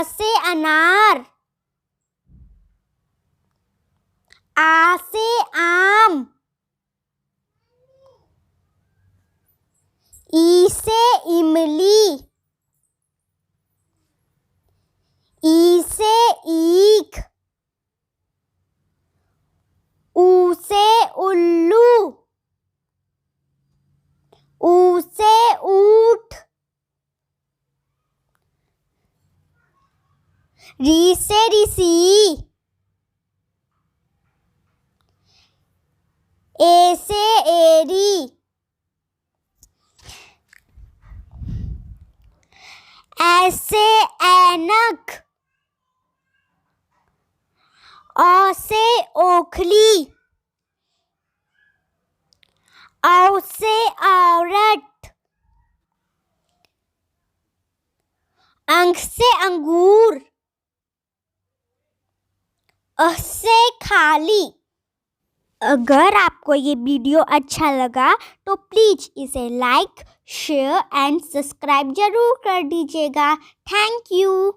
से अनार, आ से आम, ई से इमली, ई से ईख, ऊ से उल्लू, ऊ से ऊंट, री से ऋषि, ए से एरी, ऐसे ऐनक, औ से ओखली, औ से औरत, अंक से अंगूर, अ से खाली। अगर आपको ये वीडियो अच्छा लगा तो प्लीज़ इसे लाइक, शेयर एंड सब्सक्राइब जरूर कर दीजिएगा। Thank you.